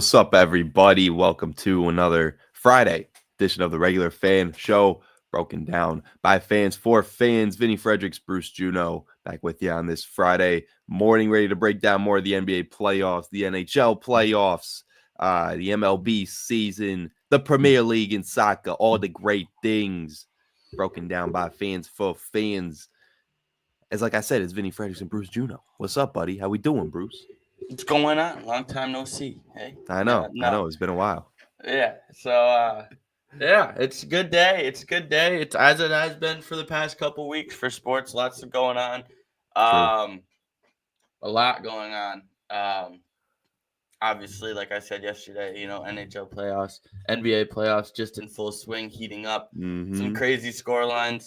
What's up, everybody? Welcome to another Friday edition of the Regular Fan Show, broken down by fans for fans. Vinny Fredericks, Bruce Juno, back with you on this Friday morning, ready to break down more of the NBA playoffs, the NHL playoffs, the MLB season, the Premier League in soccer, all the great things broken down by fans for fans. As like I said, it's Vinny Fredericks and Bruce Juno. What's up, buddy? How we doing, Bruce? What's going on? Long time no see. Hey, I know. It's been a while. Yeah. So, it's a good day. It's a good day. It's as it has been for the past couple weeks for sports. Lots of going on. A lot going on. Obviously, like I said yesterday, NHL playoffs, NBA playoffs, just in full swing, heating up. Mm-hmm. Some crazy score lines.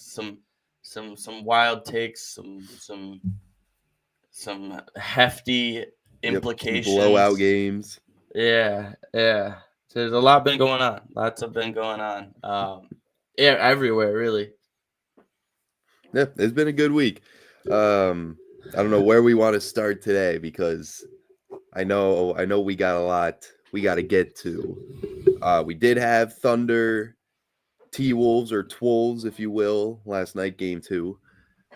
Some wild takes. Some hefty implications. Blowout games. Yeah. So there's a lot been going on. Lots have been going on. Everywhere really. Yeah, it's been a good week. I don't know where we want to start today because I know we got a lot we got to get to. We did have Thunder T-Wolves or Twolves, if you will, last night, game 2.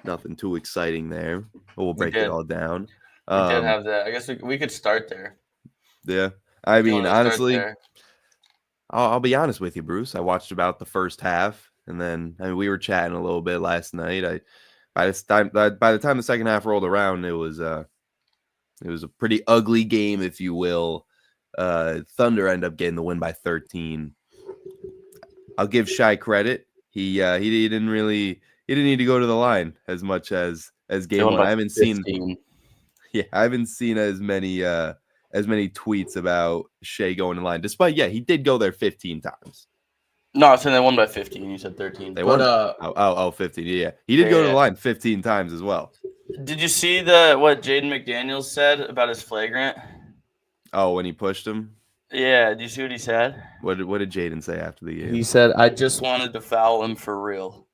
Nothing too exciting there, but we'll break it all down. We did have that. I guess we could start there. Yeah. I mean, honestly, I'll be honest with you, Bruce. I watched about the first half, and then we were chatting a little bit last night. By the time the second half rolled around, it was a pretty ugly game, if you will. Thunder ended up getting the win by 13. I'll give Shai credit. He didn't need to go to the line as much as game 1. I haven't 15. I haven't seen as many tweets about Shai going to the line. Despite, he did go there 15 times. No, I said they won by 15. You said 13. They won. 15. Yeah, he did go to the line 15 times as well. Did you see what Jaden McDaniels said about his flagrant? Oh, when he pushed him. Yeah, did you see what he said? What did Jaden say after the game? He said, "I just wanted to foul him for real."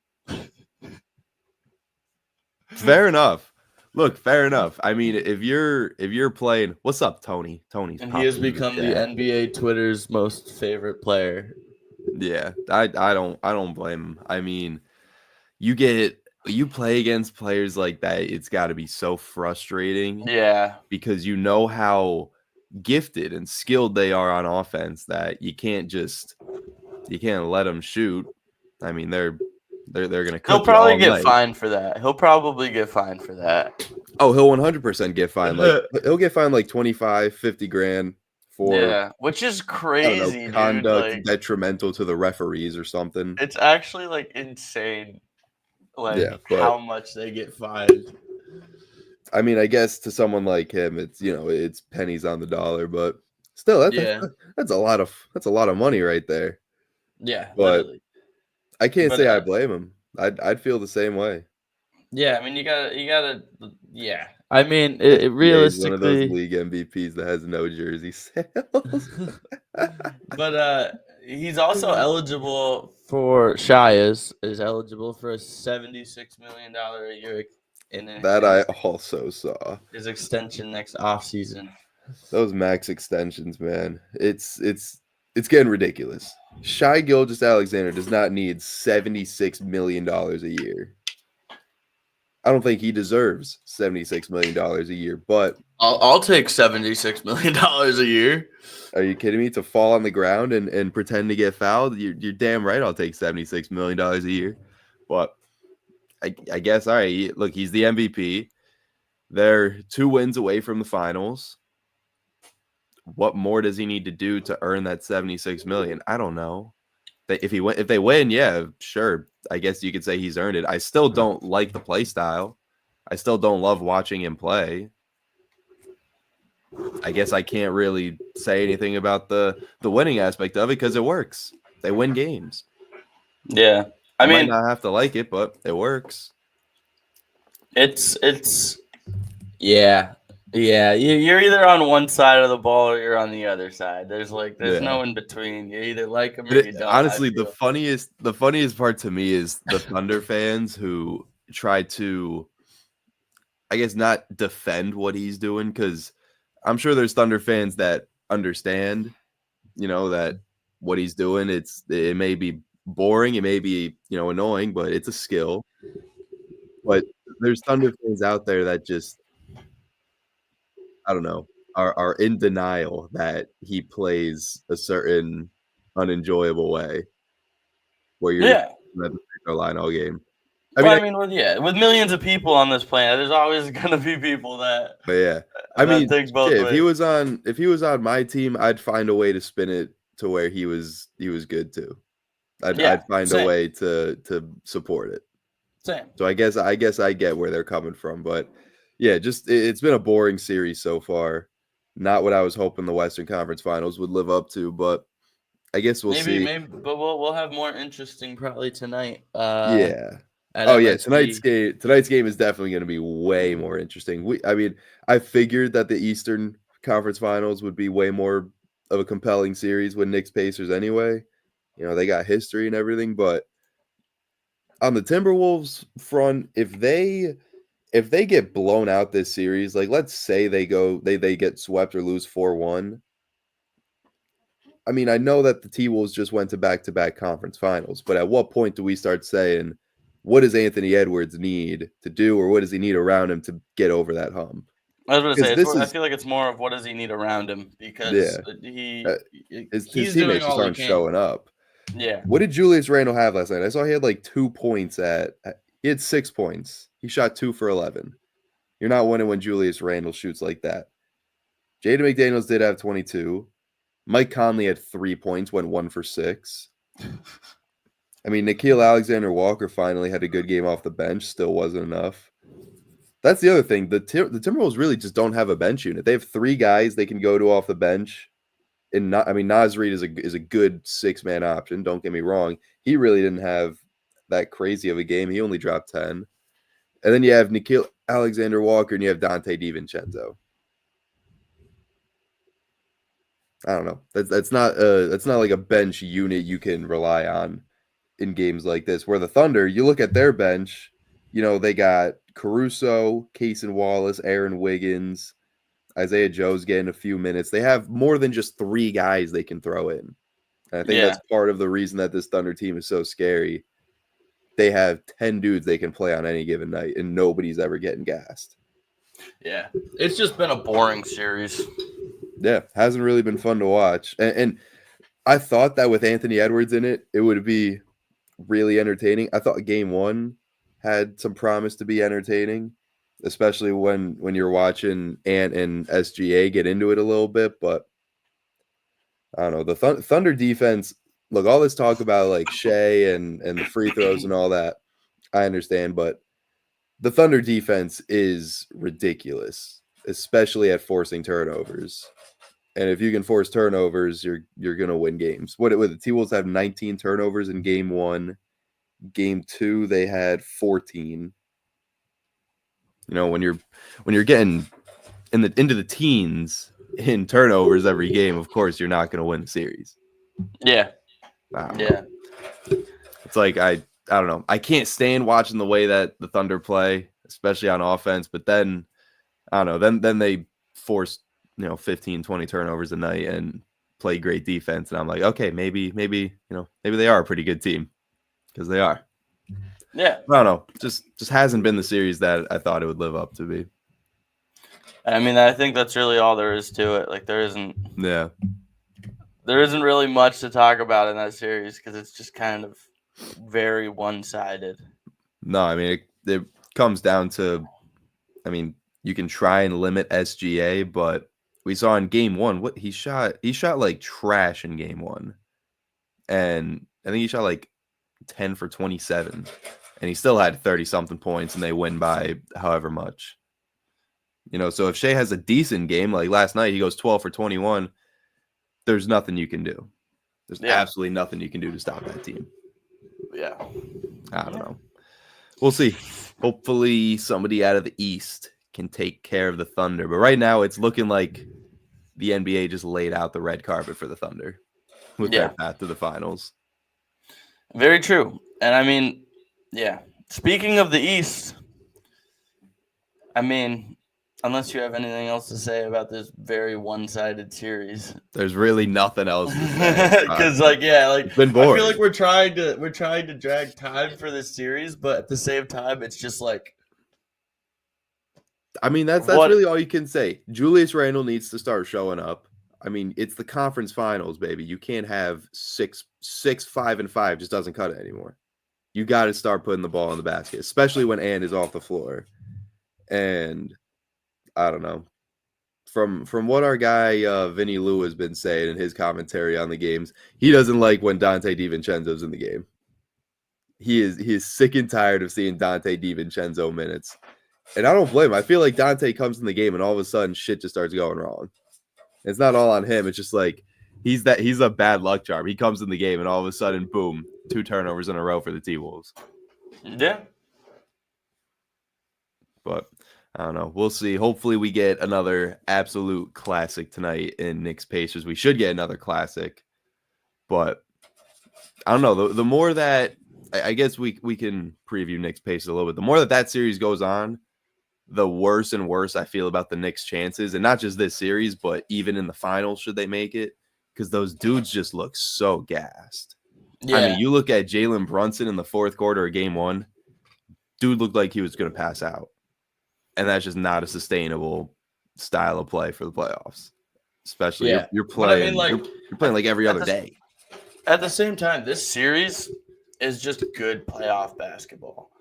Fair enough. Look, fair enough. I mean, if you're playing, what's up, Tony? Tony's and he has become the NBA Twitter's most favorite player. Yeah, I don't blame him. I mean, you play against players like that, it's got to be so frustrating. Yeah, because you know how gifted and skilled they are on offense that you can't let them shoot. I mean, they're gonna cook. He'll probably get fined for that. He'll probably get fined for that. Oh, he'll 100% get fined. Like he'll get fined like 25, 50 grand for which is crazy. Conduct detrimental to the referees or something. It's actually like insane. How much they get fined. I mean, I guess to someone like him, it's pennies on the dollar, but still, that's a lot of money right there. Yeah, but literally. I can't say I blame him. I'd feel the same way. Yeah, I mean, you gotta. Yeah, I mean, it realistically, he's one of those league MVPs that has no jersey sales. But he's also eligible for Shai is eligible for a $76 million a year. I also saw his extension next offseason. Those max extensions, man, it's getting ridiculous. Shai Gilgeous-Alexander does not need $76 million a year. I don't think he deserves $76 million a year, but I'll take $76 million a year. Are you kidding me? To fall on the ground and pretend to get fouled? You're damn right. I'll take $76 million a year, but. I guess, all right, look, he's the MVP. They're 2 wins away from the finals. What more does he need to do to earn that $76 million? I don't know. If they win, yeah, sure. I guess you could say he's earned it. I still don't like the play style. I still don't love watching him play. I guess I can't really say anything about the winning aspect of it because it works. They win games. Yeah. I mean, might not have to like it, but it works. It's You're either on one side of the ball or you're on the other side. There's no in between. You either like them or you don't. Honestly, the funniest part to me is the Thunder fans who try to, I guess, not defend what he's doing, because I'm sure there's Thunder fans that understand, that what he's doing, it may be boring, it may be, annoying, but it's a skill. But there's Thunder fans out there that just, I don't know, are in denial that he plays a certain unenjoyable way where you're at the free throw line all game. With millions of people on this planet, there's always gonna be people that. But yeah, think both ways. if he was on my team, I'd find a way to spin it to where he was good too. I'd find a way to support it. Same. So I guess I get where they're coming from, but yeah, just it's been a boring series so far. Not what I was hoping the Western Conference Finals would live up to, but I guess we'll see. Maybe, but we'll have more interesting probably tonight. Yeah. Oh yeah, tonight's game is definitely going to be way more interesting. I figured that the Eastern Conference Finals would be way more of a compelling series with Knicks Pacers anyway. They got history and everything, but on the Timberwolves front, if they get blown out this series, like let's say they get swept or lose 4-1. I mean, I know that the T-Wolves just went to back-to-back conference finals, but at what point do we start saying, what does Anthony Edwards need to do, or what does he need around him to get over that hump? I was going to say, I feel like it's more of what does he need around him, because his teammates just aren't showing up. Yeah. What did Julius Randle have last night? I saw he had like 2 points he had 6 points. He shot 2 for 11. You're not winning when Julius Randle shoots like that. Jaden McDaniels did have 22. Mike Conley had 3 points, went 1 for 6. I mean, Nickeil Alexander-Walker finally had a good game off the bench. Still wasn't enough. That's the other thing. The Timberwolves really just don't have a bench unit. They have 3 guys they can go to off the bench. And Naz Reid is a good 6-man option. Don't get me wrong. He really didn't have that crazy of a game. He only dropped 10. And then you have Nickeil Alexander-Walker and you have Dante DiVincenzo. I don't know. That's not like a bench unit you can rely on in games like this. Where the Thunder, you look at their bench, they got Caruso, Cason Wallace, Aaron Wiggins, Isaiah Joe's getting a few minutes. They have more than just 3 guys they can throw in. And I think that's part of the reason that this Thunder team is so scary. They have 10 dudes they can play on any given night, and nobody's ever getting gassed. Yeah, it's just been a boring series. Yeah, hasn't really been fun to watch. And I thought that with Anthony Edwards in it, it would be really entertaining. I thought game 1 had some promise to be entertaining, especially when you're watching Ant and SGA get into it a little bit. But I don't know. The Thunder defense, look, all this talk about like Shea and the free throws and all that, I understand. But the Thunder defense is ridiculous, especially at forcing turnovers. And if you can force turnovers, you're gonna win games. What the T-Wolves have 19 turnovers in game 1. Game 2, they had 14. When you're getting into the teens in turnovers every game, of course you're not gonna win the series. Yeah. Yeah. It's like I don't know. I can't stand watching the way that the Thunder play, especially on offense. But then I don't know. Then they force 15, 20 turnovers a night and play great defense. And I'm like, okay, maybe they are a pretty good team, because they are. Yeah. I don't know. Just hasn't been the series that I thought it would live up to be. I mean, I think that's really all there is to it. Like there isn't really much to talk about in that series, because it's just kind of very one-sided. No, I mean, it comes down to, I mean, you can try and limit SGA, but we saw in game 1 what he shot like trash in game 1. And I think he shot like 10 for 27, and he still had 30-something points, and they win by however much. So if Shea has a decent game, like last night, he goes 12 for 21, there's nothing you can do. There's absolutely nothing you can do to stop that team. Yeah. I don't know. We'll see. Hopefully somebody out of the East can take care of the Thunder. But right now it's looking like the NBA just laid out the red carpet for the Thunder with their path to the finals. Very true. And I mean, speaking of the East, I mean, Unless you have anything else to say about this very one-sided series. There's really nothing else to say. Because, it's been boring. I feel like we're trying to drag time for this series, but at the same time, it's just like. I mean, that's really all you can say. Julius Randle needs to start showing up. I mean, it's the conference finals, baby. You can't have 5-5 just doesn't cut it anymore. You got to start putting the ball in the basket, especially when Ant is off the floor. And I don't know. From what our guy Vinny Lou has been saying in his commentary on the games, he doesn't like when Dante DiVincenzo's in the game. He is sick and tired of seeing Dante DiVincenzo minutes. And I don't blame him. I feel like Dante comes in the game and all of a sudden shit just starts going wrong. It's not all on him. It's just like he's a bad luck charm. He comes in the game and all of a sudden, boom, 2 turnovers in a row for the T-Wolves. Yeah. But I don't know. We'll see. Hopefully we get another absolute classic tonight in Knicks Pacers. We should get another classic. But I don't know. The more that I guess we can preview Knicks Pacers a little bit. The more that series goes on, the worse and worse I feel about the Knicks' chances. And not just this series, but even in the finals, should they make it. Because those dudes just look so gassed. Yeah. I mean, you look at Jalen Brunson in the fourth quarter of game 1. Dude looked like he was going to pass out. And that's just not a sustainable style of play for the playoffs. Especially you're playing you're playing like every other day. At the same time, this series is just good playoff basketball.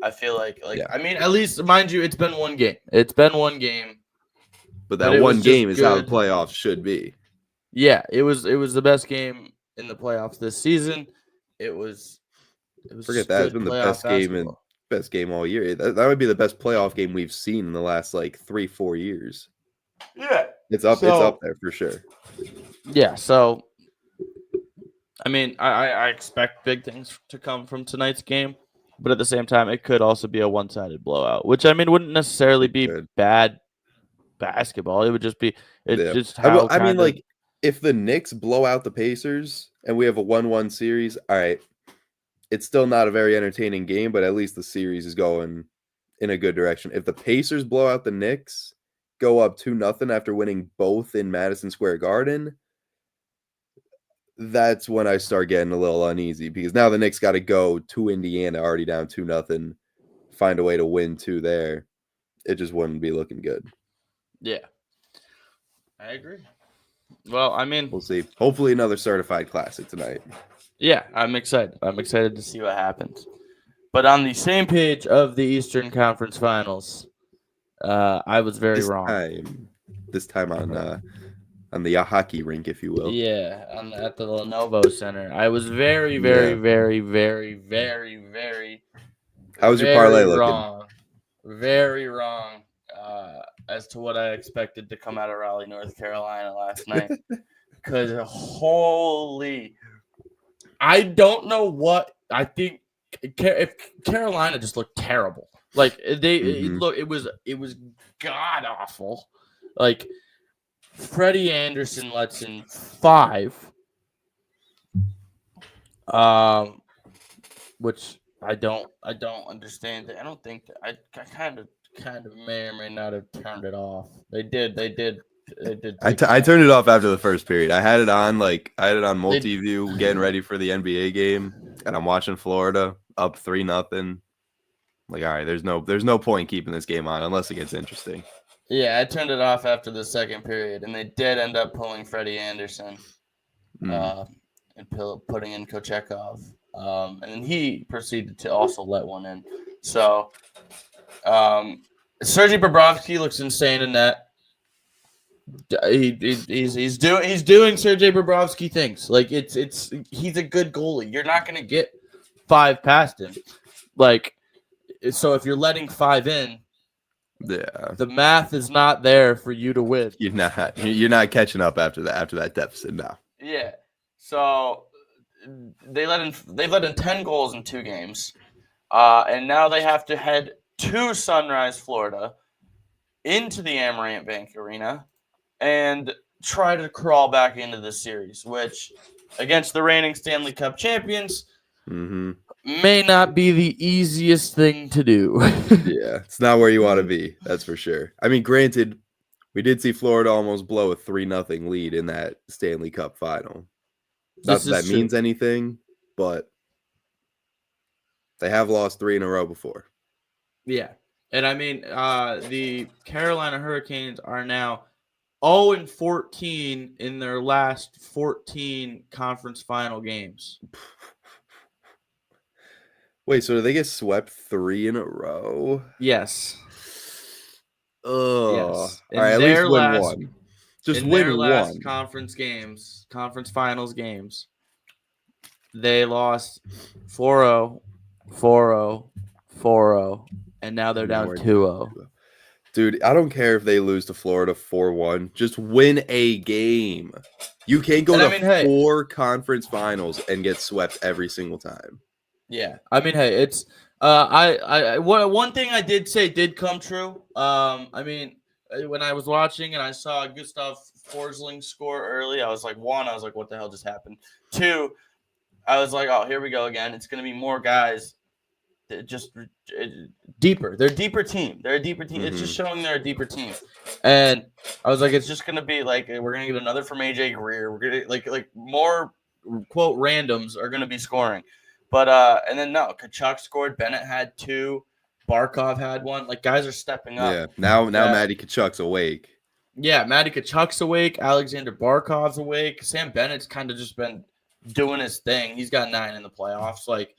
I feel like I mean, at least mind you, it's been one game. But that one game is how the playoffs should be. Yeah, it was the best game in the playoffs this season. It was forget that. It's been the best game all year. That would be the best playoff game we've seen in the last 3-4 years. Yeah. It's up there for sure. Yeah, so I mean, I expect big things to come from tonight's game, but at the same time, it could also be a one-sided blowout, which I mean wouldn't necessarily be bad basketball. It would just be just how I mean, like if the Knicks blow out the Pacers and we have a 1-1 series, all right, it's still not a very entertaining game, but at least the series is going in a good direction. If the Pacers blow out the Knicks, go up 2-0 after winning both in Madison Square Garden, that's when I start getting a little uneasy because now the Knicks got to go to Indiana already down 2-0, find a way to win 2 there. It just wouldn't be looking good. Yeah, I agree. Well, I mean, we'll see. Hopefully another certified classic tonight. Yeah, I'm excited. I'm excited to see what happens. But on the same page of the Eastern Conference Finals, I was very wrong. This time on the hockey rink, if you will. Yeah, at the Lenovo Center. I was very, very, very, very, very, very. How was your parlay looking? Very wrong. As to what I expected to come out of Raleigh, North Carolina last night. Because I don't know what I think. If Carolina just looked terrible, like it was god awful. Like Freddie Anderson lets in 5, which I don't understand. I don't think that I kind of may or may not have turned it off. They did. I turned it off after the first period. I had it on multi-view, getting ready for the NBA game, and I'm watching Florida up 3-0. Like, all right, there's no point keeping this game on unless it gets interesting. Yeah, I turned it off after the second period, and they did end up pulling Freddie Anderson, and putting in Kochekov, and then he proceeded to also let one in. So, Sergei Bobrovsky looks insane in that. He's doing Sergei Bobrovsky things. Like he's a good goalie. You're not gonna get 5 past him. Like, so if you're letting 5 in, the math is not there for you to win. You're not catching up after that deficit now. Yeah. So they've let in 10 goals in 2 games, and now they have to head to Sunrise, Florida, into the Amerant Bank Arena, and try to crawl back into the series, which against the reigning Stanley Cup champions, may not be the easiest thing to do. Yeah, it's not where you want to be. That's for sure. I mean, granted, we did see Florida almost blow a 3-0 lead in that Stanley Cup final. Not that that means anything, but they have lost 3 in a row before. Yeah. And I mean, the Carolina Hurricanes are now 0-14 in their last 14 conference final games. Wait, so did they get swept 3 in a row? Yes. Oh, yes. All right, at least win one. Just win their last one. conference finals games, they lost 4-0, 4-0, 4-0, and now they're down 2-0. Dude, I don't care if they lose to Florida 4-1. Just win a game. You can't go to 4 conference finals and get swept every single time. Yeah, I mean, hey, it's one thing I did say did come true. I mean, when I was watching and I saw Gustav Forsling score early, I was like, one, I was like, what the hell just happened? 2, I was like, oh, here we go again. It's gonna be more guys. Just deeper. They're a deeper team. They're a deeper team. Mm-hmm. It's just showing they're a deeper team. And I was like, it's just gonna be like we're gonna get another from AJ Greer. We're gonna like more quote randoms are gonna be scoring. But and then no, Tkachuk scored. Bennett had 2. Barkov had 1. Like guys are stepping up. Yeah. Now Matty Tkachuk's awake. Yeah, Matty Tkachuk's awake. Alexander Barkov's awake. Sam Bennett's kind of just been doing his thing. He's got 9 in the playoffs. Like,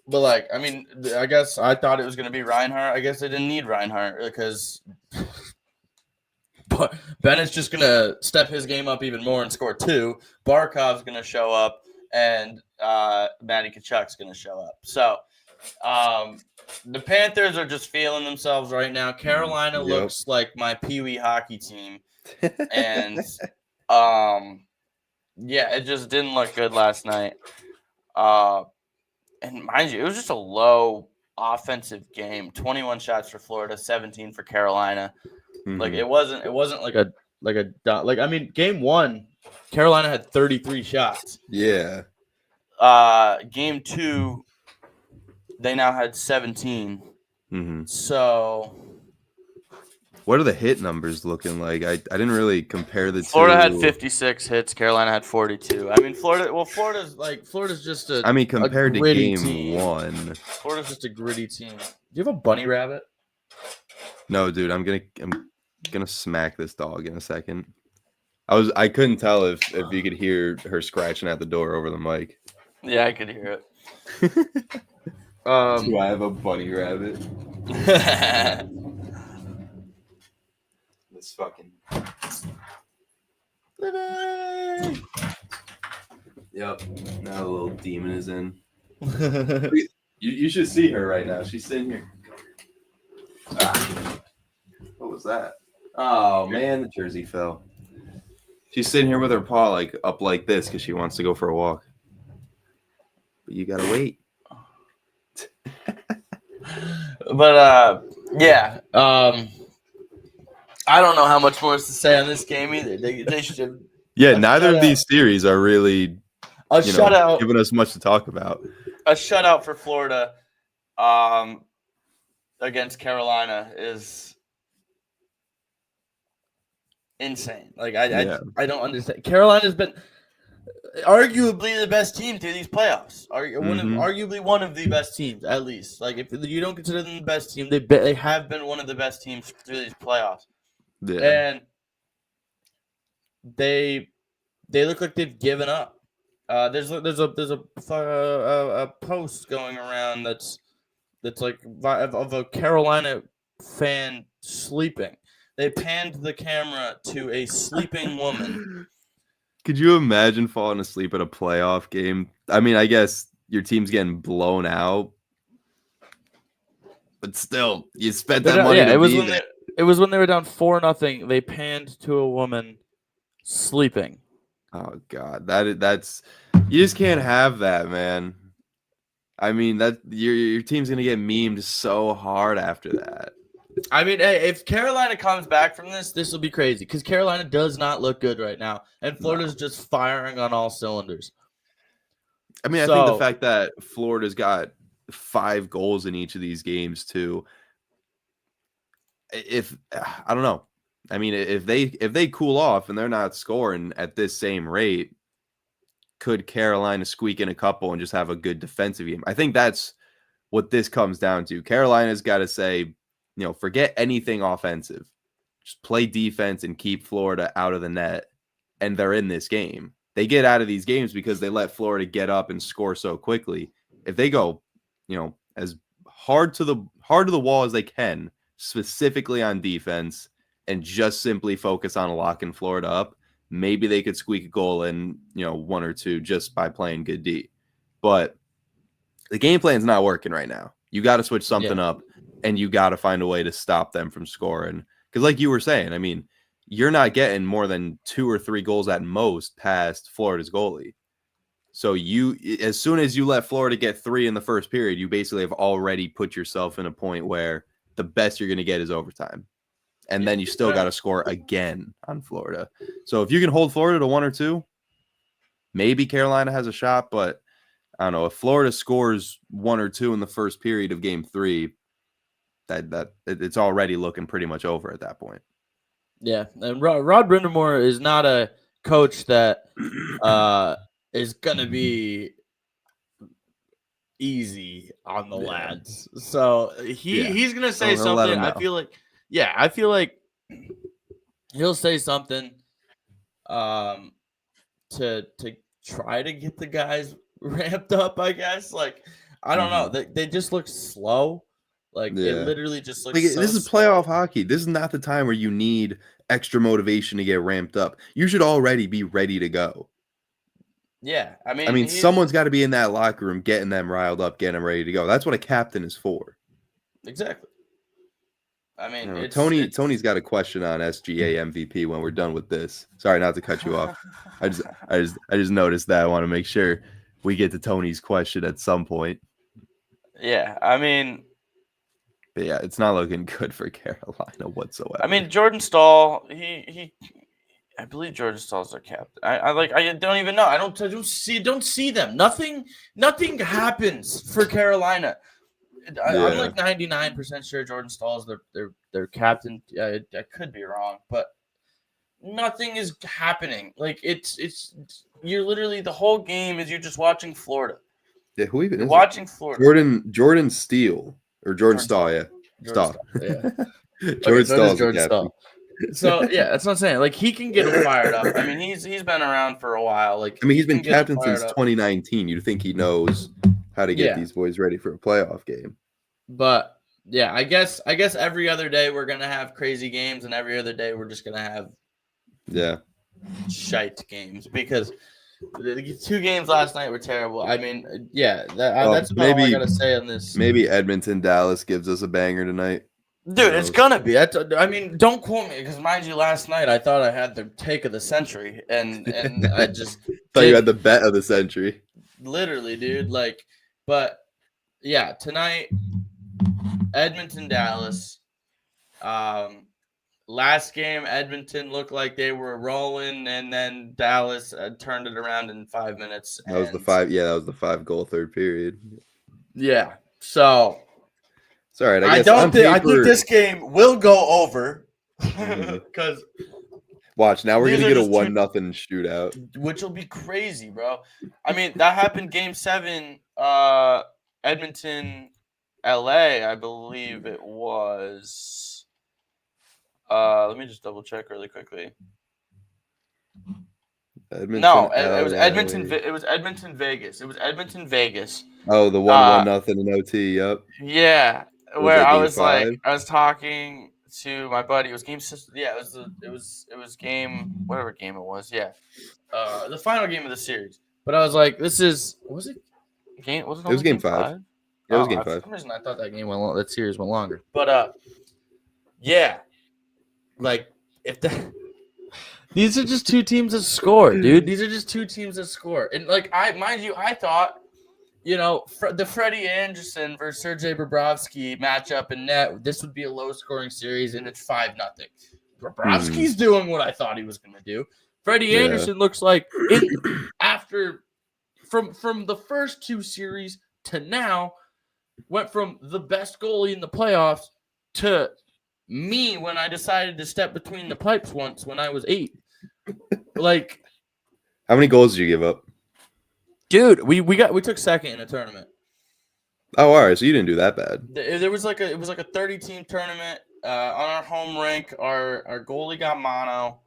but like, I mean, I guess I thought it was going to be Reinhart. I guess they didn't need Reinhart because but Bennett's just going to step his game up even more and score 2. Barkov's going to show up, and Matty Tkachuk's going to show up. So the Panthers are just feeling themselves right now. Carolina looks like my Pee-wee hockey team. And yeah, it just didn't look good last night. And mind you, it was just a low offensive game. 21 shots for Florida, 17 for Carolina. Like it wasn't like I mean, game 1, Carolina had 33 shots. Yeah. Game 2, they now had 17. So what are the hit numbers looking like? I didn't really compare the two. Florida had 56 hits. Carolina had 42. I mean, Florida's just a. I mean, compared to game team. 1, Florida's just a gritty team. Do you have a bunny rabbit? No, dude. I'm gonna smack this dog in a second. I couldn't tell if you could hear her scratching at the door over the mic. Yeah, I could hear it. Do I have a bunny rabbit? This fucking. Yep. Now the little demon is in. You should see her right now. She's sitting here. What was that? Oh man, the jersey fell. She's sitting here with her paw like up like this because she wants to go for a walk. But you gotta wait. But yeah. I don't know how much more is to say on this game either. They should. Yeah, neither of these series are really giving us much to talk about. A shutout for Florida against Carolina is insane. Like I don't understand. Carolina's been arguably the best team through these playoffs. Arguably one of the best teams, at least. Like if you don't consider them the best team, they have been one of the best teams through these playoffs. Yeah. And they look like they've given up. There's a post going around that's like of a Carolina fan sleeping. They panned the camera to a sleeping woman. Could you imagine falling asleep at a playoff game? I mean, I guess your team's getting blown out, but still, you spent that money to be there. It was when they were down 4-0. They panned to a woman sleeping. Oh God, that's you just can't have that, man. I mean, that your team's gonna get memed so hard after that. I mean, hey, if Carolina comes back from this will be crazy because Carolina does not look good right now, and Florida's just firing on all cylinders. I mean, I think the fact that Florida's got 5 goals in each of these games too. If I don't know, I mean, if they cool off and they're not scoring at this same rate, could Carolina squeak in a couple and just have a good defensive game? I think that's what this comes down to. Carolina's got to say, forget anything offensive. Just play defense and keep Florida out of the net. And they're in this game. They get out of these games because they let Florida get up and score so quickly. If they go, as hard to the wall as they can, specifically on defense, and just simply focus on locking Florida up, maybe they could squeak a goal in, 1 or 2 just by playing good D. But the game plan's not working right now. You got to switch something up, and you got to find a way to stop them from scoring. Because like you were saying, I mean, you're not getting more than 2 or 3 goals at most past Florida's goalie. So as soon as you let Florida get 3 in the first period, you basically have already put yourself in a point where the best you're going to get is overtime. And then you still got to score again on Florida. So if you can hold Florida to 1 or 2, maybe Carolina has a shot. But I don't know, if Florida scores 1 or 2 in the first period of game 3, that it's already looking pretty much over at that point. Yeah, and Rod Brind'Amour is not a coach that is going to be easy on the lads. So he's going to say something. I feel like he'll say something to try to get the guys ramped up, I guess. Like, I don't know. They just look slow. Like, it literally just looks this is playoff hockey. This is not the time where you need extra motivation to get ramped up. You should already be ready to go. Yeah, I mean, someone's got to be in that locker room getting them riled up, getting them ready to go. That's what a captain is for. Exactly. I mean, Tony's got a question on SGA MVP when we're done with this. Sorry, not to cut you off. I just noticed that. I want to make sure we get to Tony's question at some point. Yeah, I mean, but yeah, it's not looking good for Carolina whatsoever. I mean, Jordan Staal, I believe Jordan Stahl's their captain. I don't even know. I don't see them. Nothing happens for Carolina. I'm like 99% sure Jordan Stahl's their captain. I could be wrong, but nothing is happening. Like it's you're literally the whole game is you're just watching Florida. Yeah, who even is watching it? Florida? Jordan Steele or Jordan Stahl? Yeah, Stahl. Yeah. Jordan Stahl's Jordan Stahl. So yeah, that's what I'm saying. Like he can get him fired up. I mean, he's been around for a while. Like I mean, he's been captain since 2019. You'd think he knows how to get these boys ready for a playoff game. But yeah, I guess every other day we're gonna have crazy games, and every other day we're just gonna have shite games because the 2 games last night were terrible. I mean, that's all I gotta say on this. Maybe Edmonton Dallas gives us a banger tonight. Dude, it's gonna be. I mean, don't quote me because mind you, last night I thought I had the take of the century, and I just thought you had the bet of the century. Literally, dude. Like, but yeah, tonight, Edmonton Dallas. Last game, Edmonton looked like they were rolling, and then Dallas turned it around in 5 minutes. That was the 5. Yeah, that was the 5-goal third period. Yeah. So. It's all right. I think this game will go over because watch now we're gonna get a 1-0 shootout, which will be crazy, bro. I mean that happened game 7, Edmonton, LA, I believe it was. Let me just double check really quickly. It was Edmonton. It was Edmonton, Vegas. It was Edmonton, Vegas. Oh, the 1-1 in OT. Yep. Yeah. Where I was 5? I was talking to my buddy. It was game 6. Yeah, it was game whatever game it was. Yeah, the final game of the series. But I was like, was it game? It was game 5. Yeah, it was game 5. For some reason, I thought that series went longer. But yeah, like if these are just 2 teams that score, dude. These are just 2 teams that score, and like I thought. The Freddie Anderson versus Sergei Bobrovsky matchup in net, this would be a low-scoring series, and it's 5-0. Bobrovsky's doing what I thought he was going to do. Freddie Anderson looks like, after from the first 2 series to now, went from the best goalie in the playoffs to me when I decided to step between the pipes once when I was 8. Like, how many goals did you give up? dude, we took second in a tournament. Oh, all right. So you didn't do that bad. There was like a 30-team tournament on our home rink. Our goalie got mono.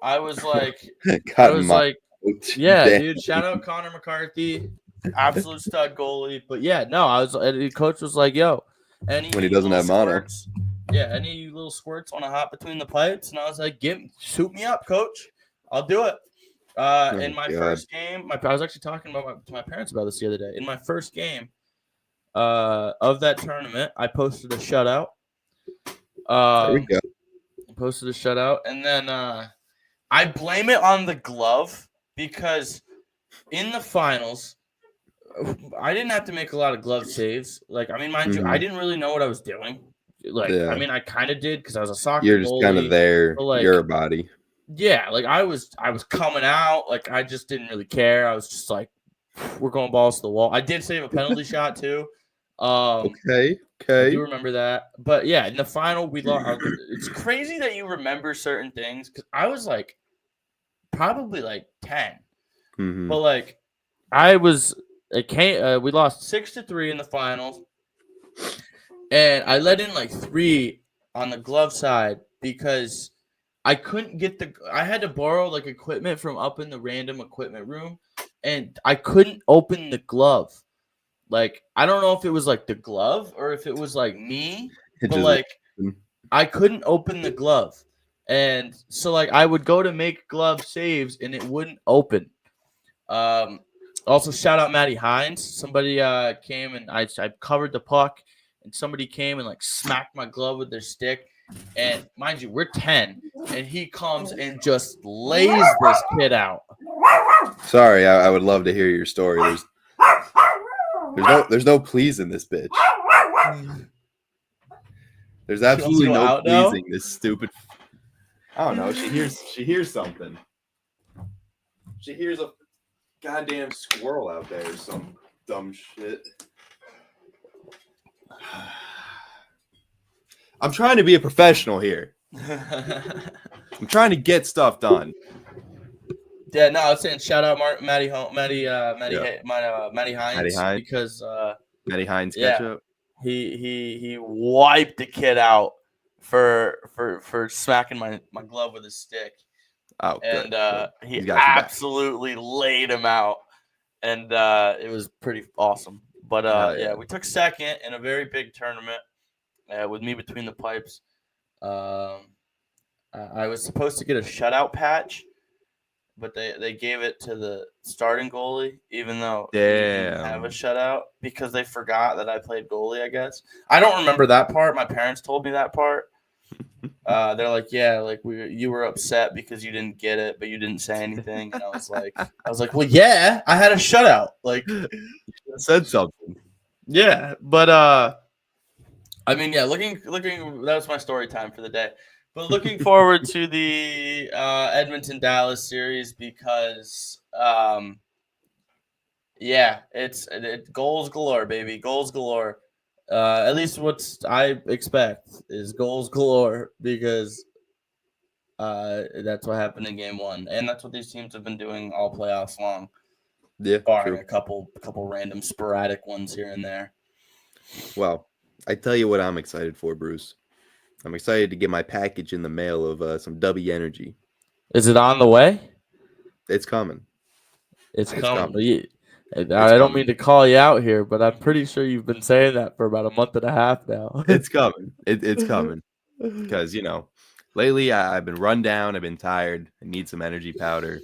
I was like, yeah, damn. Dude. Shout out Connor McCarthy, absolute stud goalie. But yeah, no, the coach was like, yo, when he doesn't have mono. Yeah, any little squirts want to hop between the pipes? And I was like, shoot me up, coach. I'll do it. In my first game, I was actually talking to my parents about this the other day. In my first game of that tournament, I posted a shutout. There we go. Posted a shutout, and then I blame it on the glove because in the finals, I didn't have to make a lot of glove saves. Like, I mean, mind you, I didn't really know what I was doing. Like, I mean, I kind of did because I was a soccer You're just kind of there. Like, you're a body. Yeah, like I was coming out. Like, I just didn't really care. I was just like, we're going balls to the wall. I did save a penalty shot too. Okay. I do remember that. But yeah, in the final, we lost. It's crazy that you remember certain things because I was like probably like 10. Mm-hmm. But like we lost 6-3 in the finals. And I let in like 3 on the glove side because I couldn't get I had to borrow like equipment from up in the random equipment room, and I couldn't open the glove. Like, I don't know if it was like the glove or if it was like me, but like I couldn't open the glove. And so like I would go to make glove saves and it wouldn't open. Also shout out Matty Hines. Somebody came and I covered the puck and somebody came and like smacked my glove with their stick. And mind you, we're 10, and he comes and just lays this kid out. Sorry, I would love to hear your story. There's no please in this bitch. There's absolutely no pleasing this stupid. I don't know. She hears something. She hears a goddamn squirrel out there or some dumb shit. I'm trying to be a professional here. I'm trying to get stuff done. Yeah, no, I was saying shout out Matty Hines because Matty Hines ketchup. He wiped the kid out for smacking my glove with his stick. Oh, and he absolutely laid him out, and it was pretty awesome. But yeah, we took second in a very big tournament with me between the pipes. I was supposed to get a shutout patch, but they gave it to the starting goalie, even though he didn't have a shutout because they forgot that I played goalie, I guess. I don't remember that part. My parents told me that part. They're like, yeah, like you were upset because you didn't get it, but you didn't say anything. And I was like, well, yeah, I had a shutout. Like, said something. Yeah, but I mean, yeah, looking. That was my story time for the day. But looking forward to the Edmonton-Dallas series because, yeah, it's goals galore, baby, goals galore. At least what I expect is goals galore because that's what happened in Game 1, and that's what these teams have been doing all playoffs long. Yeah, barring a couple random sporadic ones here and there. Well, I tell you what, I'm excited for, Bruce. I'm excited to get my package in the mail of some W Energy. Is it on the way? It's coming. It's coming. I don't mean to call you out here, but I'm pretty sure you've been saying that for about a month and a half now. It's coming. It's coming. Because, lately I've been run down. I've been tired. I need some energy powder.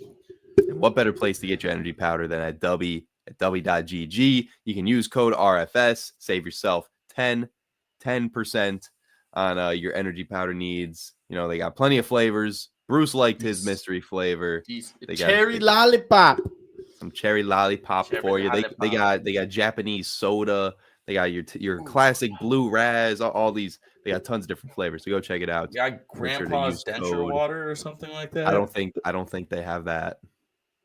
And what better place to get your energy powder than at W.GG? You can use code RFS. Save yourself 10% on your energy powder needs. They got plenty of flavors. Bruce liked his mystery flavor. They cherry lollipop. Some cherry lollipop for you. They got Japanese soda. They got your classic blue Raz. All these. They got tons of different flavors. So go check it out. Yeah, Grandpa's denture water or something like that. I don't think they have that.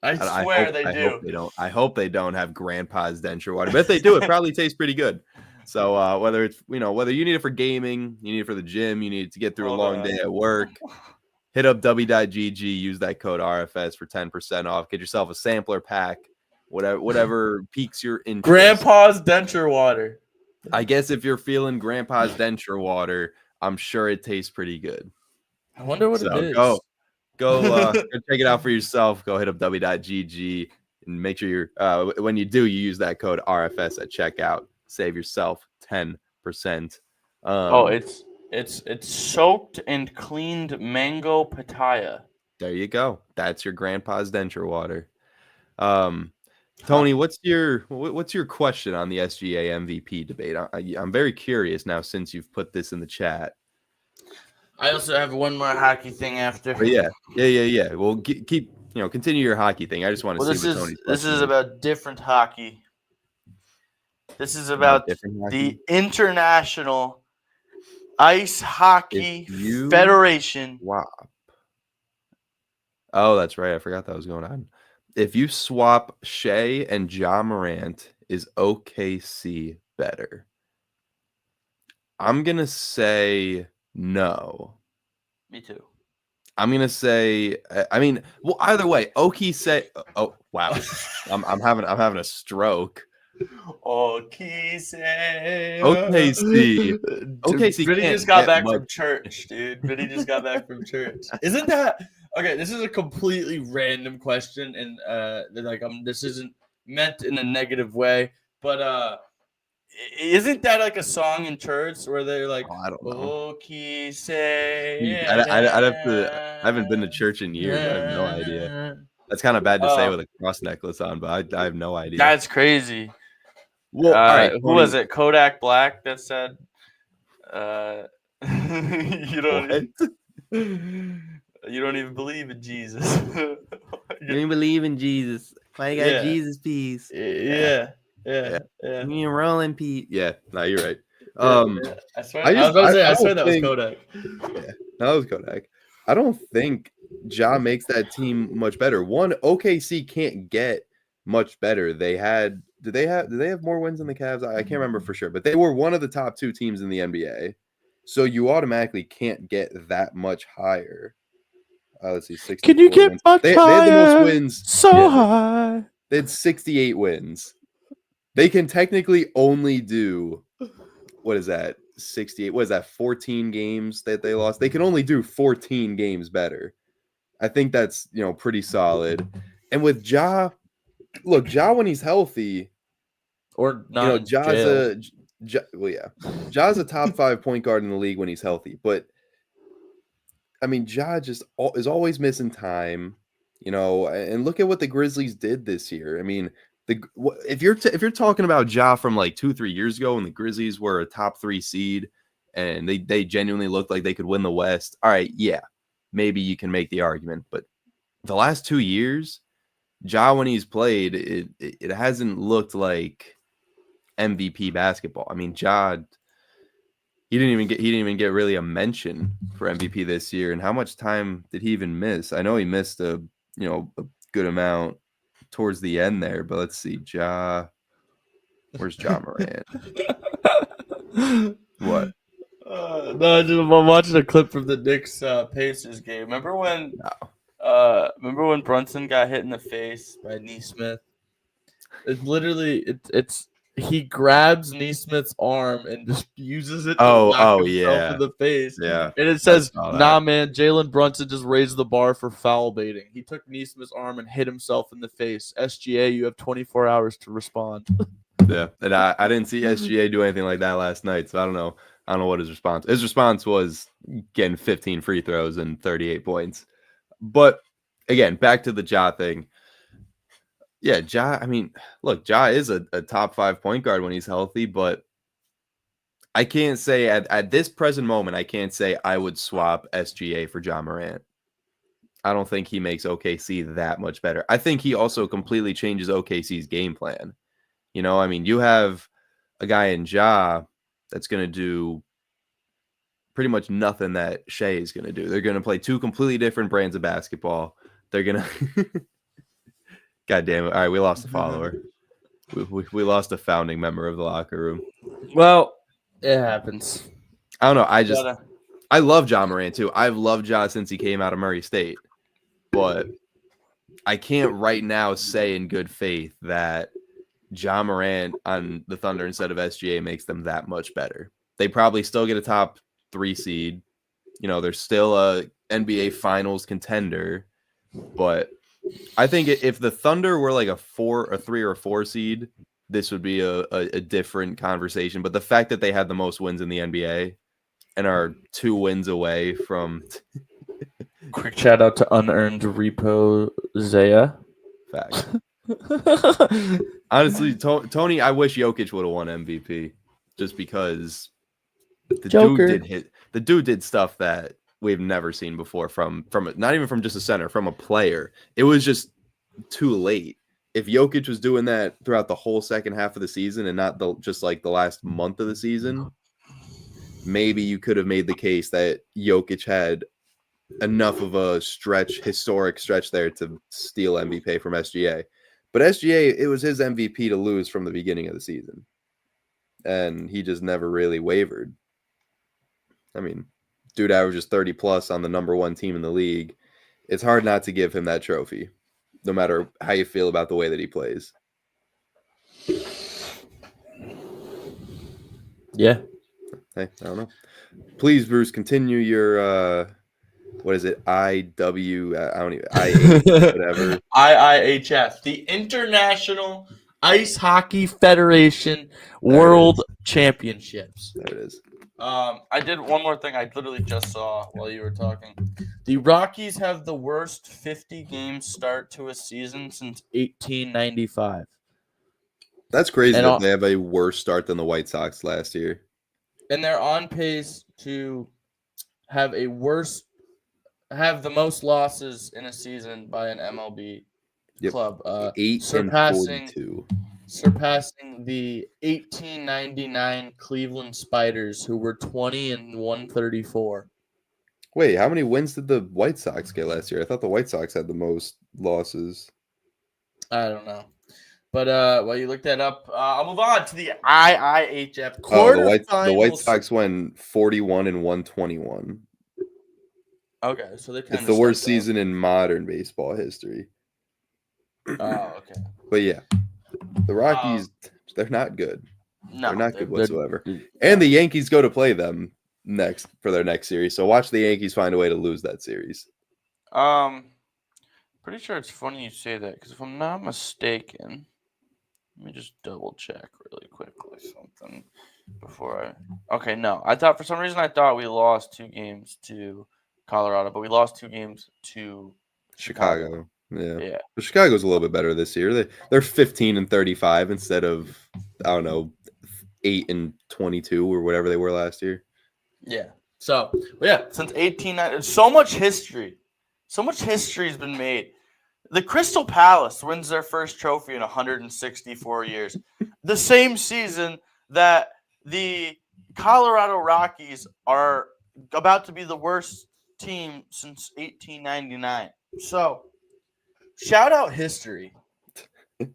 I swear they do. I hope they don't have Grandpa's denture water. But if they do, it probably tastes pretty good. So whether it's whether you need it for gaming, you need it for the gym, you need it to get through a long day at work, hit up w.gg, use that code RFS for 10% off. Get yourself a sampler pack, whatever piques your interest. Grandpa's denture water. I guess if you're feeling Grandpa's denture water, I'm sure it tastes pretty good. I wonder what it is. Go check it out for yourself. Go hit up w.gg and make sure when you do, you use that code RFS at checkout. Save yourself 10%. It's soaked and cleaned mango pitaya. There you go. That's your Grandpa's denture water. Tony, what's your question on the SGA MVP debate? I'm very curious now since you've put this in the chat. I also have one more hockey thing after. But yeah. Well, keep continue your hockey thing. I just want to see what Tony's this is about different hockey. This is about the International Ice Hockey Federation. Wow. Oh, that's right. I forgot that was going on. If you swap Shea and Ja Morant, is OKC better? I'm going to say no. Me too. I'm going to say, either way, OKC. Oh, wow. I'm having a stroke. OKC. Vinny just got back from church, dude. Vinny just got back from church. Isn't that okay? This is a completely random question, and this isn't meant in a negative way, but isn't that like a song in church where they're like, I don't know. OKC? I'd have to. I haven't been to church in years. I have no idea. That's kind of bad to say with a cross necklace on, but I have no idea. That's crazy. Well, all right. Who was it? Kodak Black that said, you don't even believe in Jesus. You don't believe in Jesus. Why you got Jesus piece? Yeah. Me and Rolling Pete. Yeah, no, you're right. I swear that was Kodak. Yeah, that was Kodak. I don't think Ja makes that team much better. One, OKC can't get much better. Did they have more wins than the Cavs? I can't remember for sure, but they were one of the top 2 teams in the NBA. So you automatically can't get that much higher. Let's see, 60. Can you get much higher? They had the most wins. So high. They had 68 wins. They can technically only do, what is that? 68. What is that? 14 games that they lost. They can only do 14 games better. I think that's pretty solid. And with Ja, look, Ja when he's healthy, or not, Ja's a top 5 point guard in the league when he's healthy. But I mean, Ja just is always missing time, And look at what the Grizzlies did this year. I mean, if you're talking about Ja from like 2-3 years ago when the Grizzlies were a top 3 seed and they genuinely looked like they could win the West, all right, yeah, maybe you can make the argument. But the last 2 years, Ja when he's played, it hasn't looked like MVP basketball. I mean, Ja, he didn't even get really a mention for MVP this year. And how much time did he even miss? I know he missed a good amount towards the end there, but let's see. Ja, where's Ja Morant? What? No, I'm watching a clip from the Knicks Pacers game. Remember when Brunson got hit in the face by Nesmith? It's literally he grabs Nesmith's arm and just uses it to knock himself in the face. Yeah. And it says, nah, man, Jalen Brunson just raised the bar for foul baiting. He took Nesmith's arm and hit himself in the face. SGA, you have 24 hours to respond. Yeah. And I didn't see SGA do anything like that last night, so I don't know what his response. His response was getting 15 free throws and 38 points. But again, back to the Ja thing. Yeah, Ja, I mean, look, Ja is a top 5 point guard when he's healthy, but I can't say at this present moment, I can't say I would swap SGA for Ja Morant. I don't think he makes OKC that much better. I think he also completely changes OKC's game plan. I mean, you have a guy in Ja that's going to do pretty much nothing that Shea is going to do. They're going to play 2 completely different brands of basketball. They're going to God damn it. All right, we lost a follower. We lost a founding member of the locker room. Well, it happens. I don't know. I love John Morant too. I've loved John since he came out of Murray State. But I can't right now say in good faith that John Morant on the Thunder instead of SGA makes them that much better. They probably still get a top 3 seed. You know, they're still a NBA Finals contender. But I think if the Thunder were like a 3 or 4 seed, this would be a different conversation. But the fact that they had the most wins in the NBA and are 2 wins away from Quick shout out to Unearned Repo Zaya. Fact. Honestly, Tony, I wish Jokic would have won MVP just because the dude did stuff that we've never seen before from not even from just a center, from a player. It was just too late. If Jokic was doing that throughout the whole second half of the season and not just like the last month of the season, maybe you could have made the case that Jokic had enough of a historic stretch there to steal MVP from SGA. But SGA, it was his MVP to lose from the beginning of the season. And he just never really wavered. I mean, dude averages 30 plus on the number 1 team in the league. It's hard not to give him that trophy, no matter how you feel about the way that he plays. Yeah. Hey, I don't know. Please, Bruce, continue your what is it? whatever. IIHF, the International Ice Hockey Federation World Championships. There it is. I did one more thing I literally just saw while you were talking. The Rockies have the worst 50-game start to a season since 1895. That's crazy that they have a worse start than the White Sox last year. And they're on pace to have the most losses in a season by an MLB club. 8-42. Surpassing the 1899 Cleveland Spiders, who were 20-134. Wait, how many wins did the White Sox get last year? I thought the White Sox had the most losses. I don't know. But while you look that up, I'll move on to the IIHF quarterfinals. The White Sox went 41-121. Okay, so it's the worst season in modern baseball history. Oh, okay. But yeah, the Rockies, they're not good. No, they're not good whatsoever. And the Yankees go to play them next for their next series. So watch the Yankees find a way to lose that series. Pretty sure it's funny you say that because if I'm not mistaken, let me just double check really quickly something before I. Okay, no, for some reason I thought we lost 2 games to Colorado, but we lost 2 games to Chicago. Yeah. But Chicago's a little bit better this year. They're 15-35 instead of 8-22 or whatever they were last year. Yeah. So since 1890, so much history has been made. The Crystal Palace wins their first trophy in 164 years. The same season that the Colorado Rockies are about to be the worst team since 1899. So, shout out history. You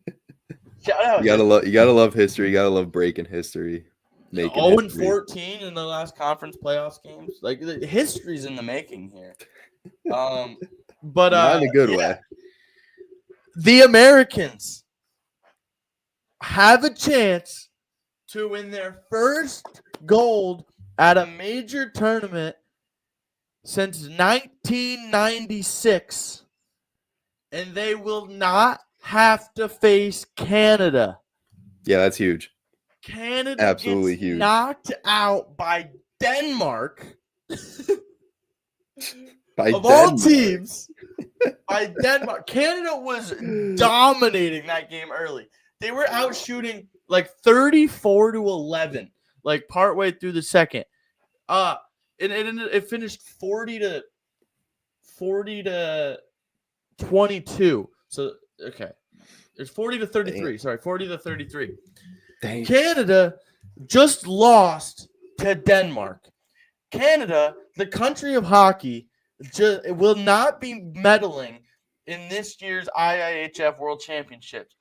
gotta love history. You gotta love breaking history. 0-14 in the last conference playoffs games. Like the history's in the making here. But not in a good way. The Americans have a chance to win their first gold at a major tournament since 1996, and they will not have to face Canada. Yeah, that's huge. Canada absolutely gets huge. Knocked out by Denmark. All teams, by Denmark. Canada was dominating that game early. They were out shooting like 34-11, like partway through the second. It finished 40-22. So okay, it's 40-33. Sorry, 40-33. Dang. Canada just lost to Denmark. Canada, the country of hockey, will not be medaling in this year's IIHF World Championships.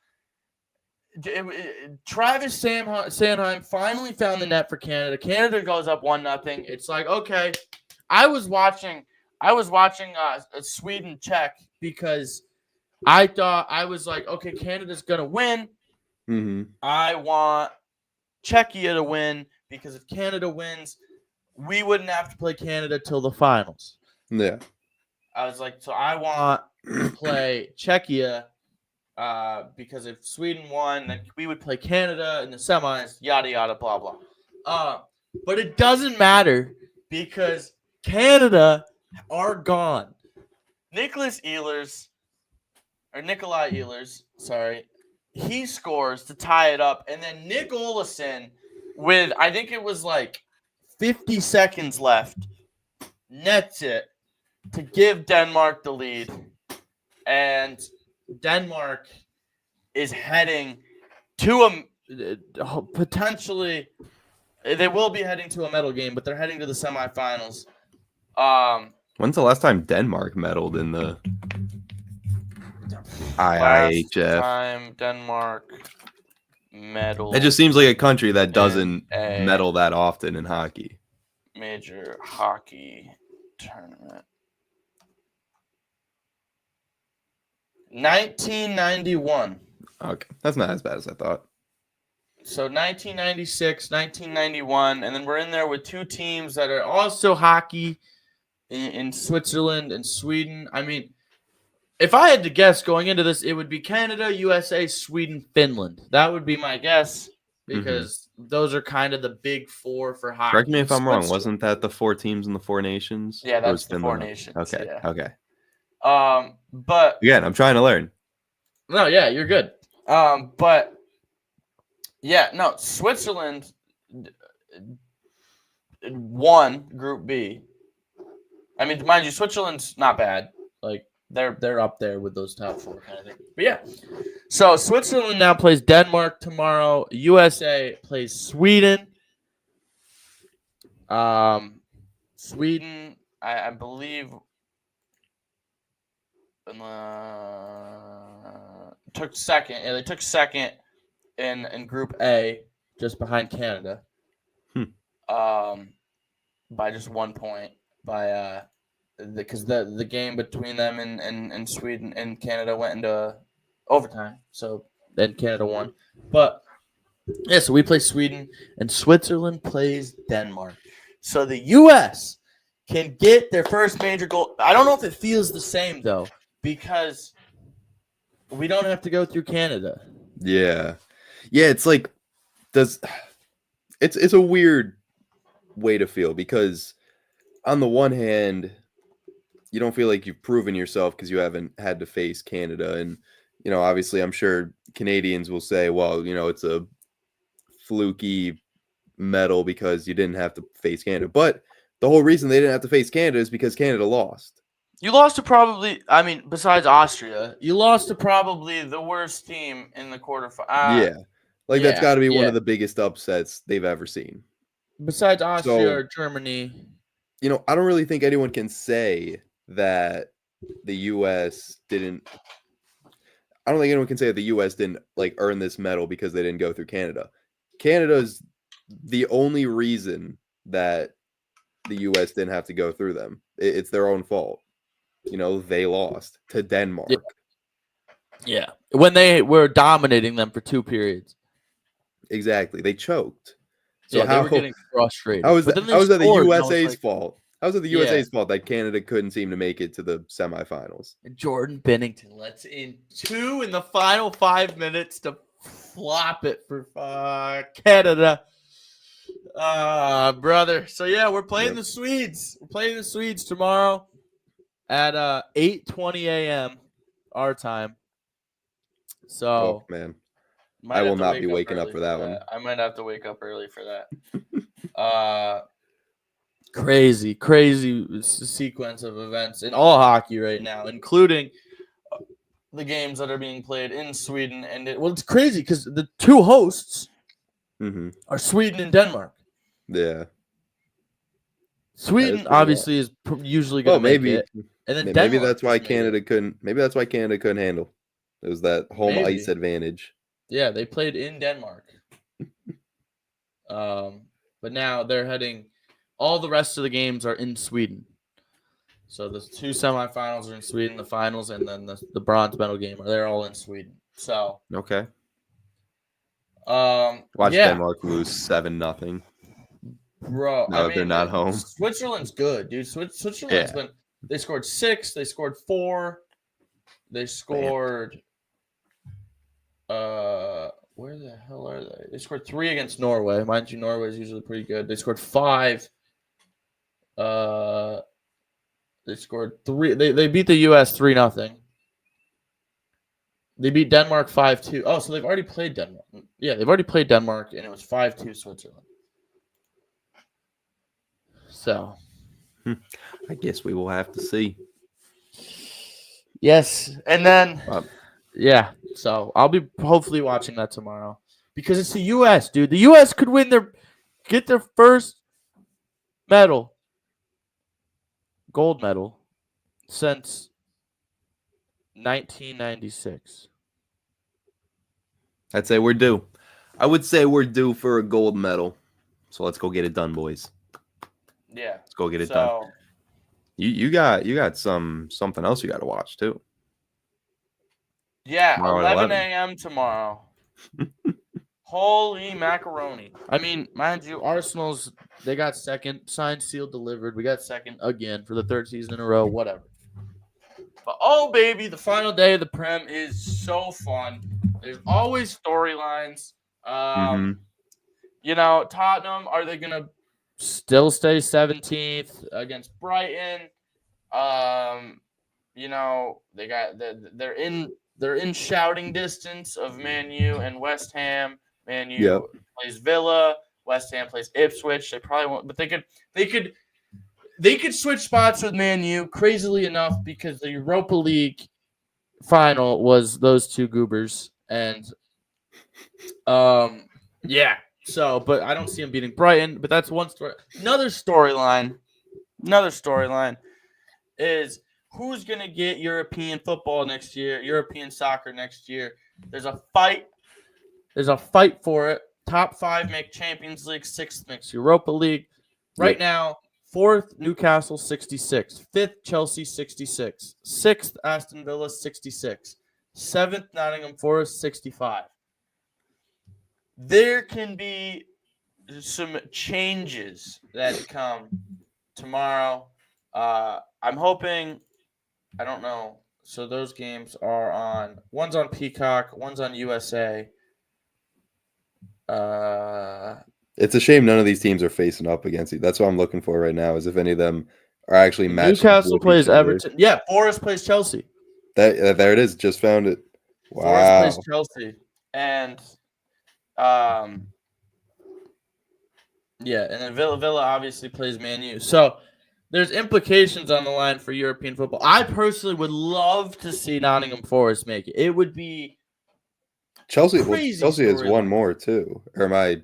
Travis Sanheim finally found the net for Canada. Canada goes up 1-0. It's like, okay, I was watching Sweden Czech because I thought I was like, okay, Canada's gonna win. Mm-hmm. I want Czechia to win because if Canada wins, we wouldn't have to play Canada till the finals. Yeah. I was like, so I want to play Czechia because if Sweden won, then we would play Canada in the semis, yada, yada, blah, blah. But it doesn't matter because Canada are gone. Nikolai Ehlers, sorry, he scores to tie it up. And then Nick Olsson, with, I think it was like 50 seconds left, nets it to give Denmark the lead. And Denmark is heading to a potentially, they will be heading to a medal game, but they're heading to the semifinals. When's the last time Denmark medaled in the Last IIHF? time Denmark medal. It just seems like a country that doesn't a medal that often in hockey. major hockey tournament. 1991. Okay, that's not as bad as I thought. So 1996, 1991, and then we're in there with two teams that are also hockey in Switzerland and Sweden. I mean, if I had to guess going into this, it would be Canada, USA, Sweden, Finland. That would be my guess because those are kind of the big four for hockey. Correct me if I'm wrong. Switzerland- Wasn't that the 4 teams in the 4 nations? Yeah, Or that's was the Four Finland? Nations. Okay, Yeah. okay. But Again, I'm trying to learn. no, yeah, you're good. But yeah, no, Switzerland won Group B. I mean, mind you, Switzerland's not bad. Like they're up there with those top four kind of thing. But yeah, so Switzerland now plays Denmark tomorrow. USA plays Sweden. Sweden, I believe, took second. Yeah, they took second in Group A, just behind Canada. By just 1 point. Because the game between them and Sweden and Canada went into overtime. So then Canada won. But yeah, so we play Sweden and Switzerland plays Denmark. So the US can get their first major goal. I don't know if it feels the same though, because we don't have to go through Canada. Yeah. Yeah, it's like it's a weird way to feel because on the one hand, you don't feel like you've proven yourself because you haven't had to face Canada. And, you know, obviously I'm sure Canadians will say, well, you know, it's a fluky medal because you didn't have to face Canada. But the whole reason they didn't have to face Canada is because Canada lost. You lost to probably, I mean, besides Austria, you lost to probably the worst team in the quarterfinals. Yeah. Like that's got to be one yeah. of the biggest upsets they've ever seen. Besides Austria So- or Germany. You know, I don't really think anyone can say that the U.S. didn't. I don't think anyone can say that the U.S. didn't like earn this medal because they didn't go through Canada. Canada's the only reason that the U.S. didn't have to go through them. It's their own fault. You know, they lost to Denmark. Yeah. When they were dominating them for 2 periods. Exactly. They choked. So Yeah, how, they were getting frustrated. how was But that, then they how was that the scored, and I was USA's like- fault? How was it the USA's fault that Canada couldn't seem to make it to the semifinals? Jordan Bennington lets in 2 in the final 5 minutes to flop it for Canada. Brother. So yeah, we're playing Yep. the Swedes. We're playing the Swedes tomorrow at 8:20 a.m. our time. So Oh man. might I have will to not wake be waking up early for that one. I might have to wake up early for that. Crazy sequence of events in all hockey right now, including the games that are being played in Sweden. And it's crazy because the 2 hosts Mm-hmm. are Sweden and Denmark. Yeah. Sweden pretty obviously is usually going Well, to make maybe it. And then maybe Denmark that's why just made it. Canada couldn't. Maybe that's why Canada couldn't handle. It was that home Maybe. ice advantage. Yeah, they played in Denmark. But now they're heading. All the rest of the games are in Sweden. So the 2 semifinals are in Sweden, the finals, and then the bronze medal game they're all in Sweden. So Okay. watch Denmark lose 7-0. Bro, No, they're not home. Switzerland's good, dude. Switzerland's been. They scored 6. They scored 4. They scored. Where the hell are they? They scored 3 against Norway. Mind you, Norway is usually pretty good. They scored 5. They scored 3. They beat the U.S. 3-0. They beat Denmark 5-2. Oh, so they've already played Denmark. Yeah, they've already played Denmark, and it was 5-2 Switzerland. So, I guess we will have to see. yes, and then so I'll be hopefully watching that tomorrow because it's the U.S., dude. The U.S. could get their first gold medal, since 1996. I'd say we're due. I would say we're due for a gold medal. So let's go get it done, boys. Yeah, let's go get it done. You got something else you got to watch too. Yeah, 11 a.m. tomorrow. Holy macaroni. I mean, mind you, Arsenal's, they got second, signed, sealed, delivered. We got second again for the 3rd season in a row, whatever. But, oh, baby, the final day of the Prem is so fun. There's always storylines. You know, Tottenham, are they going to still stay 17th against Brighton? You know, they're in shouting distance of Man U and West Ham. Man U plays Villa. West Ham plays Ipswich. They probably won't, but they could switch spots with Man U. Crazily enough, because the Europa League final was those 2 goobers, and yeah. So, but I don't see them beating Brighton. But that's one story. Another storyline is who's going to get European football next year, European soccer next year. There's a fight. There's a fight for it. Top 5 make Champions League, 6th makes Europa League. Right now, 4th, Newcastle, 66. 5th, Chelsea, 66. 6th, Aston Villa, 66. 7th, Nottingham Forest, 65. There can be some changes that come tomorrow. I'm hoping, I don't know. So those games are one's on Peacock, one's on USA. It's a shame none of these teams are facing up against you. That's what I'm looking for right now, is if any of them are actually matched. Newcastle plays Everton. Yeah, Forest plays Chelsea. There it is. Just found it. Wow. Forest plays Chelsea. And and then Villa obviously plays Man U. So there's implications on the line for European football. I personally would love to see Nottingham Forest make it. It would be Chelsea has one more too. Or am I?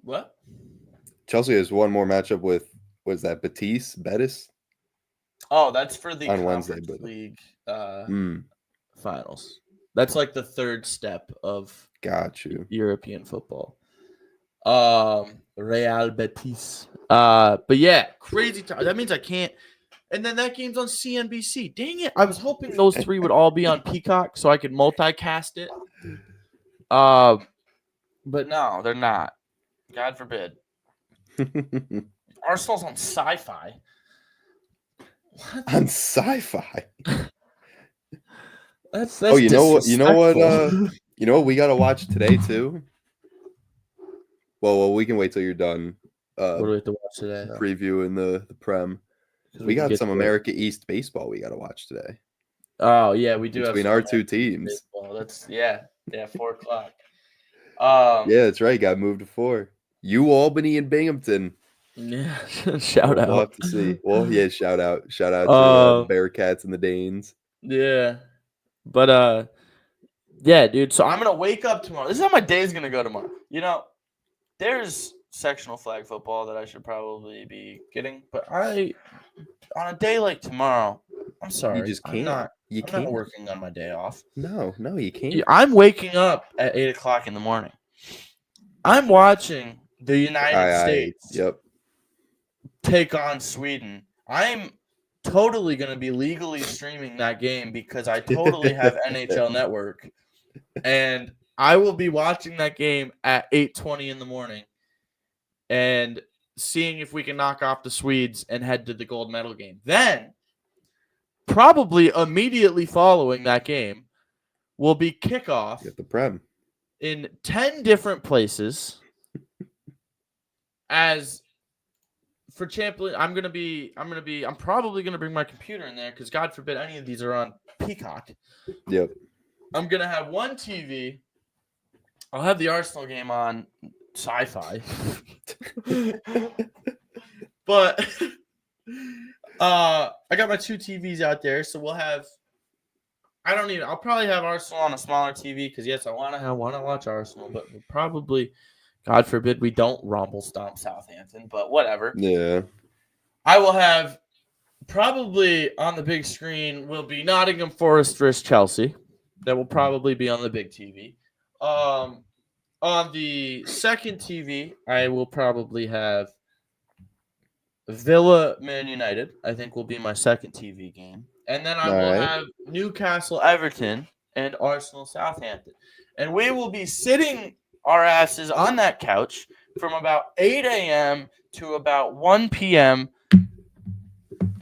What? Chelsea has one more matchup with, was that Betis? Oh, that's for the on Conference Wednesday, League finals. That's like the 3rd step of European football. Real Betis. But yeah, crazy time. That means I can't. And then that game's on CNBC. Dang it. I was hoping those 3 would all be on Peacock so I could multicast it. But no, they're not. God forbid. Arsenal's on Sci-Fi. What? On Sci-Fi? That's you know what? You know what we gotta watch today too. Well, we can wait till you're done. What do we have to watch today? Previewing the Prem. We got some America East baseball we got to watch today. Oh yeah, we do. Between our 2 teams. Baseball. That's 4:00. Yeah, that's right. Got moved to 4. Albany and Binghamton. Yeah, shout out. We'll have to see. Well, yeah, shout out to the Bearcats and the Danes. Yeah, but yeah, dude. So I'm gonna wake up tomorrow. This is how my day's gonna go tomorrow. You know, there's sectional flag football that I should probably be getting, but on a day like tomorrow, I'm sorry. You just can't. I'm not working on my day off. No, you can't. I'm waking up at 8:00 in the morning. I'm watching the United States take on Sweden. I'm totally going to be legally streaming that game because I totally have NHL Network. And I will be watching that game at 8:20 in the morning and seeing if we can knock off the Swedes and head to the gold medal game. Then, probably immediately following that game, will be kickoff at the Prem in 10 different places. As for Champion, I'm probably gonna bring my computer in there because God forbid any of these are on Peacock. Yep. I'm gonna have one TV. I'll have the Arsenal game on Sci-Fi. But I got my 2 TVs out there, so we'll have. I'll probably have Arsenal on a smaller TV because yes, I want to watch Arsenal, but we'll probably, God forbid, we don't rumble stomp Southampton, but whatever. Yeah. I will have probably on the big screen will be Nottingham Forest versus Chelsea. That will probably be on the big TV. On the second TV, I will probably have Villa Man United. I think will be my second TV game. And then I will have Newcastle Everton and Arsenal Southampton. And we will be sitting our asses on that couch from about 8 a.m. to about 1 p.m.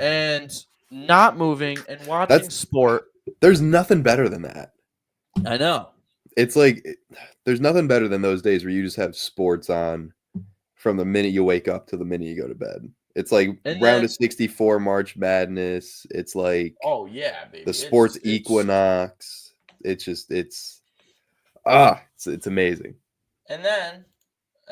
and not moving and watching sport. There's nothing better than that. I know. It's like there's nothing better than those days where you just have sports on from the minute you wake up to the minute you go to bed. It's like round of 64 March Madness. It's like baby. The sports equinox. It's amazing. And then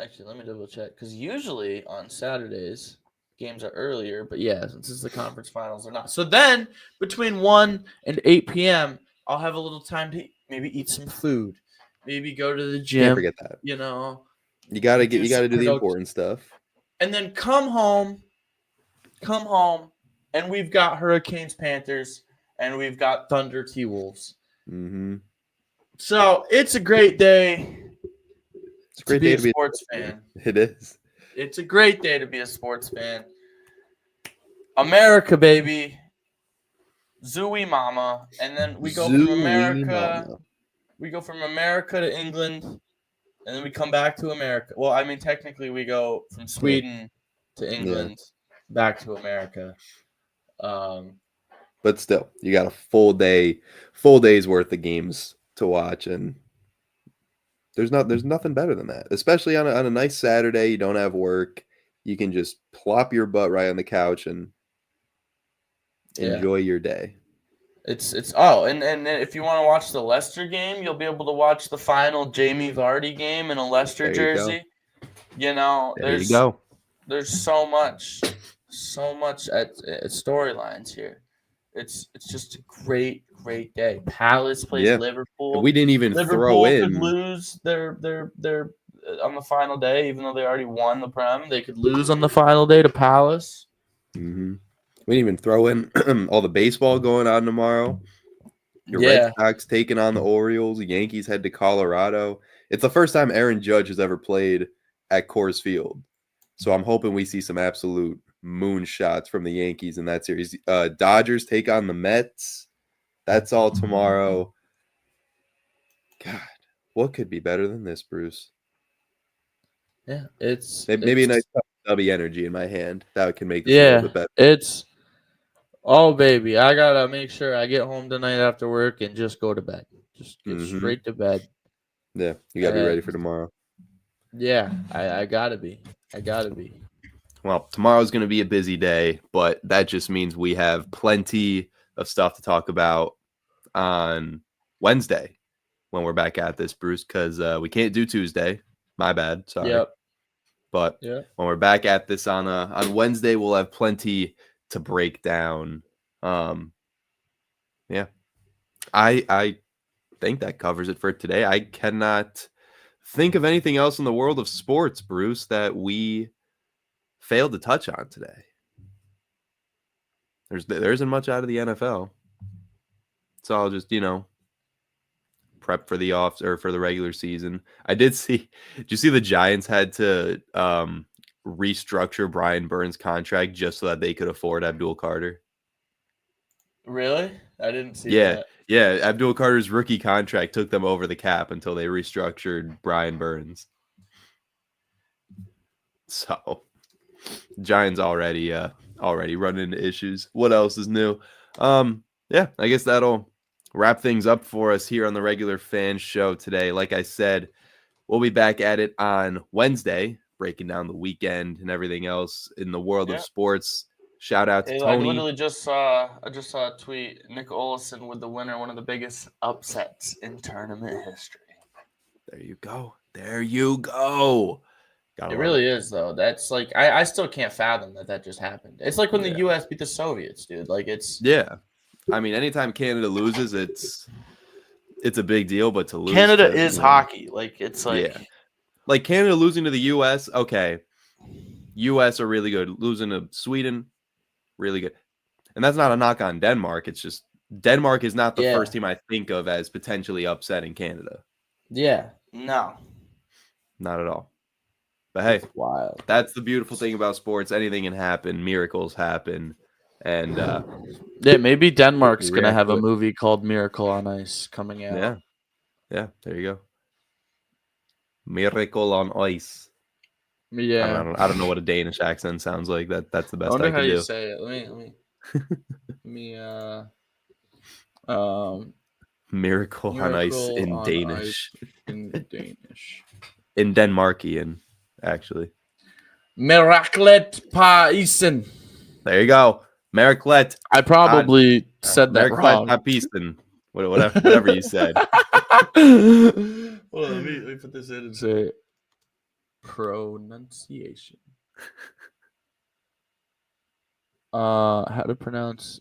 actually let me double check because usually on Saturdays games are earlier, but yeah, since it's the conference finals, they're not. So then between 1 and 8 p.m. I'll have a little time to maybe eat some food, maybe go to the gym. Can't forget that. You gotta do the important stuff, and then come home, and we've got Hurricanes, Panthers, and we've got Thunder, T-Wolves. Mm-hmm. So it's a great day. It's a great day to be a sports fan. It is. It's a great day to be a sports fan. America, baby. Zooey mama. And then we go from America. Mama. We go from America to England. And then we come back to America. Well, I mean, technically we go from Sweden to England back to America. But still, you got a full day's worth of games to watch, and there's nothing better than that. Especially on a nice Saturday, you don't have work. You can just plop your butt right on the couch and enjoy your day. And if you want to watch the Leicester game, you'll be able to watch the final Jamie Vardy game in a Leicester jersey. There you go. There's so much at storylines here. It's just a great day. Palace plays Liverpool. We didn't even throw in. Liverpool could lose their on the final day, even though they already won the Prem. They could lose on the final day to Palace. Mm-hmm. We didn't even throw in all the baseball going on tomorrow. Your Red Sox taking on the Orioles. The Yankees head to Colorado. It's the first time Aaron Judge has ever played at Coors Field. So I'm hoping we see some absolute moonshots from the Yankees in that series. Dodgers take on the Mets. That's all tomorrow. God, what could be better than this, Bruce? Yeah, maybe a nice stubby energy in my hand. That can make this a little bit better. Baby, I gotta make sure I get home tonight after work and just go to bed. Just get straight to bed. Yeah, you gotta be ready for tomorrow. Yeah, I gotta be. Well, tomorrow's going to be a busy day, but that just means we have plenty of stuff to talk about on Wednesday when we're back at this, Bruce, because we can't do Tuesday. My bad. Sorry. Yep. But when we're back at this on Wednesday, we'll have plenty to break down. I think that covers it for today. I cannot think of anything else in the world of sports, Bruce, that we failed to touch on today. There isn't much out of the NFL. It's all just, prep for the for the regular season. Did you see the Giants had to restructure Brian Burns' contract just so that they could afford Abdul Carter? Really? I didn't see that. Yeah, Abdul Carter's rookie contract took them over the cap until they restructured Brian Burns. So, Giants already running into issues. What else is new? Yeah, I guess that'll wrap things up for us here on the Regular Fan Show today. Like I said, we'll be back at it on Wednesday, breaking down the weekend and everything else in the world of sports. Shout out to Tony. I literally just saw a tweet. Nick Olson with the winner, one of the biggest upsets in tournament history. There you go. It really is, though. That's like I still can't fathom that just happened. It's like when the U.S. beat the Soviets, dude. Like it's I mean, anytime Canada loses, it's a big deal. But to lose, Canada is hockey. Like it's like Canada losing to the U.S. Okay, U.S. are really good. Losing to Sweden, really good. And that's not a knock on Denmark. It's just Denmark is not the first team I think of as potentially upsetting Canada. Yeah, no, not at all. But hey, it's wild. That's the beautiful thing about sports. Anything can happen. Miracles happen. And maybe Denmark's gonna have a movie called Miracle on Ice coming out. Yeah. There you go. Miracle on Ice. Yeah, I don't know what a Danish accent sounds like. That's the best I can how do. You say it. Let me. Miracle on Ice in Danish. In Danish. In Denmarkian, actually. Miraklet på isen. There you go. Mariklet. I probably said that wrong. Whatever you said. Well, let me put this in and say pronunciation. How to pronounce?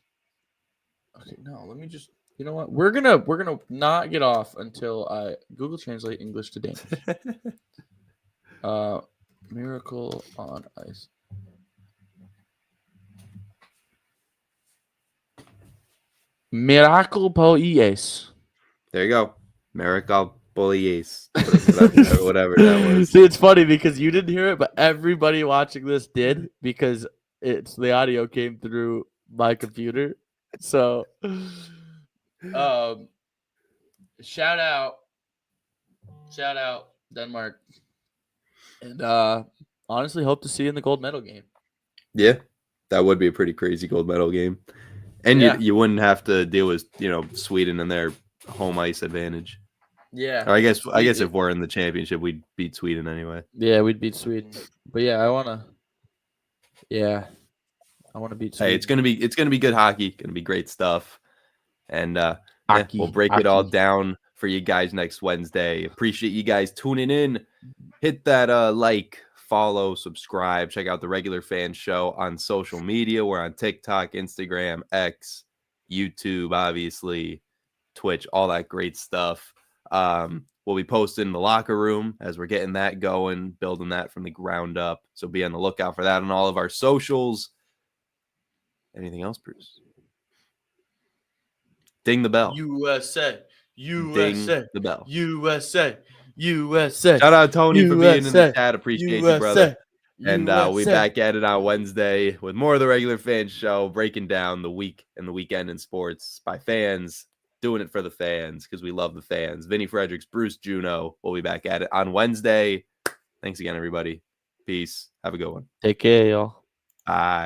Okay, no. Let me just. You know what? We're gonna not get off until I Google Translate English to Danish. Miracle on Ice. Miracle på is. There you go. Miracle på is. Whatever that was. See, it's funny because you didn't hear it, but everybody watching this did because the audio came through my computer. So, shout out Denmark, and honestly, hope to see you in the gold medal game. Yeah, that would be a pretty crazy gold medal game. And you wouldn't have to deal with Sweden and their home ice advantage. Yeah, or I guess if we're in the championship, we'd beat Sweden anyway. Yeah, we'd beat Sweden. But I wanna beat Sweden. Hey, it's gonna be good hockey. Gonna be great stuff. And we'll break it all down for you guys next Wednesday. Appreciate you guys tuning in. Hit that like, follow, subscribe, check out the Regular Fan Show on social media. We're on TikTok, Instagram, X, YouTube, obviously, Twitch, all that great stuff. We'll be posting in the locker room as we're getting that going, building that from the ground up. So be on the lookout for that on all of our socials. Anything else, Bruce? Ding the bell. USA. Ding the bell. USA. Shout out Tony for being in the chat. Appreciate you, brother. And we'll be back at it on Wednesday with more of the Regular Fan Show, breaking down the week and the weekend in sports by fans, doing it for the fans because we love the fans. Vinny Fredericks, Bruce Juno. We'll be back at it on Wednesday. Thanks again, everybody. Peace. Have a good one. Take care, y'all. Bye.